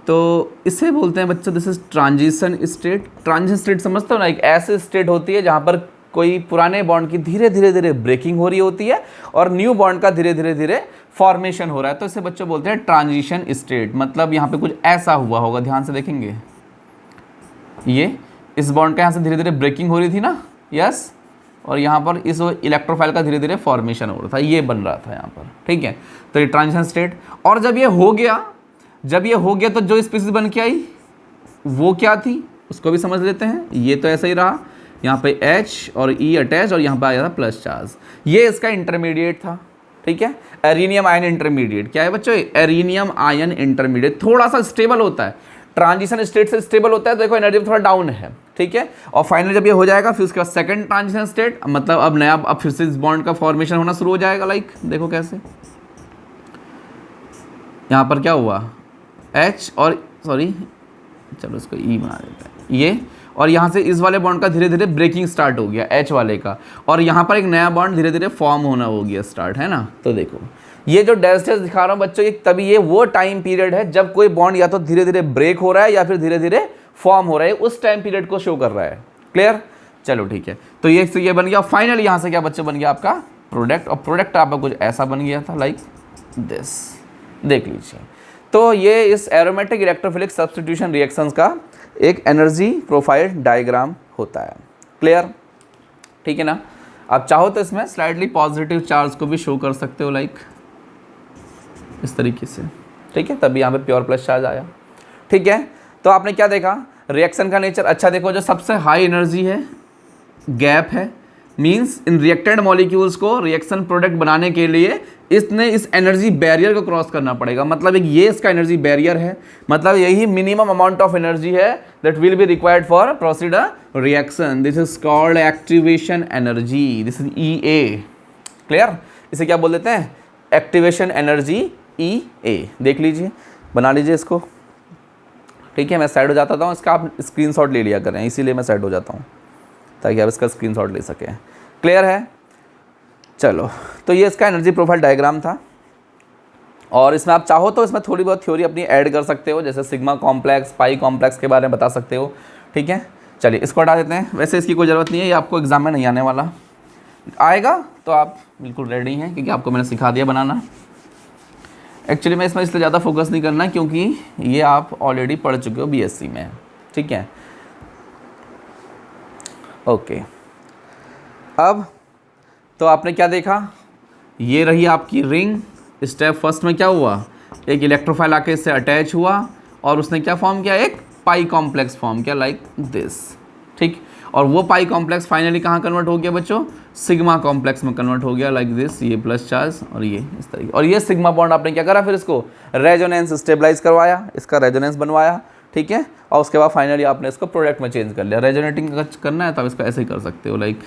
तो इसे बोलते हैं बच्चों this is transition state. Transition state समझते हो ना, एक ऐसी स्टेट होती है जहाँ पर कोई पुराने बॉन्ड की धीरे धीरे ब्रेकिंग हो रही होती है और न्यू बॉन्ड का धीरे धीरे फॉर्मेशन हो रहा है, तो इसे बच्चों बोलते हैं ट्रांजिशन स्टेट। मतलब यहाँ पे कुछ ऐसा हुआ होगा, ध्यान से देखेंगे, ये इस बॉन्ड का यहाँ से धीरे धीरे ब्रेकिंग हो रही थी ना, यस, और यहाँ पर इस इलेक्ट्रोफाइल का धीरे धीरे फॉर्मेशन हो रहा था, ये बन रहा था यहाँ पर, ठीक है। तो ये ट्रांजिशन स्टेट। और जब ये हो गया तो जो स्पीसीज बन के आई वो क्या थी उसको भी समझ लेते हैं। ये तो ऐसा ही रहा, यहाँ पे H और E अटैच और यहाँ पे आया था प्लस चार्ज, ये इसका इंटरमीडिएट था, ठीक है। एरिनियम आयन इंटरमीडिएट क्या है बच्चों, एरिनियम आयन इंटरमीडिएट, थोड़ा सा स्टेबल होता है, ट्रांजिशन स्टेट से स्टेबल होता है, तो देखो एनर्जी थोड़ा डाउन है, ठीक है। और फाइनल जब ये हो जाएगा फिर उसके बाद सेकंड ट्रांजिशन स्टेट, मतलब अब फिर से इस बॉन्ड का फॉर्मेशन होना शुरू हो जाएगा। लाइक देखो कैसे, यहाँ पर क्या हुआ, H और चलो इसको E बना देते हैं, ये, और यहाँ से इस वाले बॉन्ड का धीरे धीरे ब्रेकिंग स्टार्ट हो गया H वाले का, और यहाँ पर एक नया बॉन्ड धीरे धीरे फॉर्म होना हो गया स्टार्ट, है ना। तो देखो ये जो डैश दिखा रहा हूँ बच्चों, ये तभी ये वो टाइम पीरियड है जब कोई बॉन्ड या तो धीरे धीरे ब्रेक हो रहा है या फिर धीरे धीरे फॉर्म हो रहा है, उस टाइम पीरियड को शो कर रहा है। क्लियर, चलो ठीक है। तो ये बन गया फाइनल, यहाँ से क्या बच्चों बन गया आपका प्रोडक्ट, और प्रोडक्ट आपका कुछ ऐसा बन गया था लाइक दिस, देख लीजिए। तो ये इस एरोमेटिक इलेक्ट्रोफिलिक सब्स्टिट्यूशन रिएक्शंस का एक एनर्जी प्रोफाइल डायग्राम होता है। क्लियर, ठीक है ना। आप चाहो तो इसमें स्लाइडली पॉजिटिव चार्ज को भी शो कर सकते हो, लाइक इस तरीके से, ठीक है, तभी यहाँ पे प्योर प्लस चार्ज आया, ठीक है। तो आपने क्या देखा, रिएक्शन का नेचर। अच्छा देखो, जो सबसे हाई एनर्जी है गैप है, मींस इन रिएक्टेंट मॉलिक्यूल्स को रिएक्शन प्रोडक्ट बनाने के लिए इसने इस एनर्जी बैरियर को क्रॉस करना पड़ेगा। मतलब एक ये इसका एनर्जी बैरियर है, मतलब यही मिनिमम अमाउंट ऑफ एनर्जी है that will be required for proceed a reaction. This is called activation energy, this is EA। Clear, इसे क्या बोल देते हैं, एक्टिवेशन एनर्जी EA। देख लीजिए, बना लीजिए इसको, ठीक है। मैं साइड हो जाता हूँ, इसका आप स्क्रीनशॉट ले लिया करें, इसीलिए मैं साइड हो जाता हूँ ताकि आप इसका स्क्रीनशॉट ले सकें। क्लियर है, चलो। तो ये इसका एनर्जी प्रोफाइल डायग्राम था, और इसमें आप चाहो तो इसमें थोड़ी बहुत थ्योरी अपनी ऐड कर सकते हो, जैसे सिग्मा कॉम्प्लेक्स, पाई कॉम्प्लेक्स के बारे में बता सकते हो, ठीक है। चलिए इसको हटा देते हैं, वैसे इसकी कोई ज़रूरत नहीं है, ये आपको एग्जाम में नहीं आने वाला, आएगा तो आप बिल्कुल रेडी हैं क्योंकि आपको मैंने सिखा दिया बनाना। एक्चुअली मैं इसमें इसलिए ज़्यादा फोकस नहीं करना क्योंकि ये आप ऑलरेडी पढ़ चुके हो BSc में, ठीक है। ओके, अब तो आपने क्या देखा, ये रही आपकी रिंग। स्टेप फर्स्ट में क्या हुआ, एक इलेक्ट्रोफाइल आके इससे अटैच हुआ और उसने क्या फॉर्म किया, एक पाई कॉम्प्लेक्स फॉर्म किया लाइक दिस, ठीक। और वो पाई कॉम्प्लेक्स फाइनली कहाँ कन्वर्ट हो गया बच्चों, सिग्मा कॉम्प्लेक्स में कन्वर्ट हो गया लाइक दिस, ये प्लस चार्ज और ये इस तरीके। और ये सिग्मा बॉन्ड आपने क्या करा, फिर इसको रेजोनेंस स्टेबलाइज करवाया, इसका रेजोनेंस बनवाया, ठीक है। और उसके बाद फाइनली आपने इसको प्रोडक्ट में चेंज कर लिया। रेजोनेटिंग करना है तो आप इसको ऐसे ही कर सकते हो, लाइक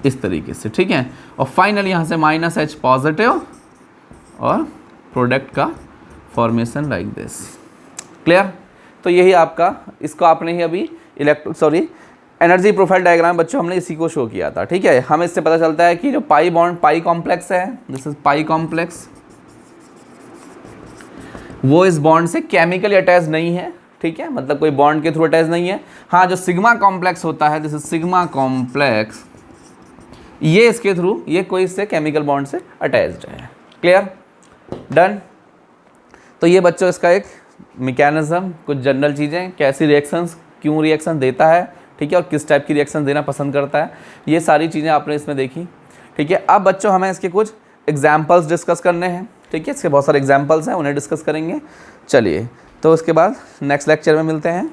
इस तरीके से, ठीक है। और फाइनली यहाँ से -H पॉजिटिव और प्रोडक्ट का फॉर्मेशन लाइक दिस। क्लियर, तो यही आपका, इसको आपने ही अभी एनर्जी प्रोफाइल डायग्राम बच्चों हमने इसी को शो किया था, ठीक है। हमें इससे पता चलता है कि जो पाई बॉन्ड, पाई कॉम्प्लेक्स है, दिस इज पाई कॉम्प्लेक्स, वो इस बॉन्ड से केमिकली अटैच नहीं है, ठीक है, मतलब कोई बॉन्ड के थ्रू अटैच नहीं है। हाँ, जो सिग्मा कॉम्प्लेक्स होता है, दिस इज सिग्मा कॉम्प्लेक्स, ये इसके थ्रू, ये कोई इससे केमिकल बॉन्ड से अटैच्ड है। Clear, done. तो ये बच्चों इसका एक मैकेनिज्म, कुछ जनरल चीज़ें, कैसी रिएक्शंस, क्यों रिएक्शन देता है, ठीक है, और किस टाइप की रिएक्शन देना पसंद करता है, ये सारी चीज़ें आपने इसमें देखी, ठीक है। अब बच्चों हमें इसके कुछ एग्जाम्पल्स डिस्कस करने हैं, ठीक है, इसके बहुत सारे एग्जाम्पल्स हैं, उन्हें डिस्कस करेंगे। चलिए, तो उसके बाद नेक्स्ट लेक्चर में मिलते हैं।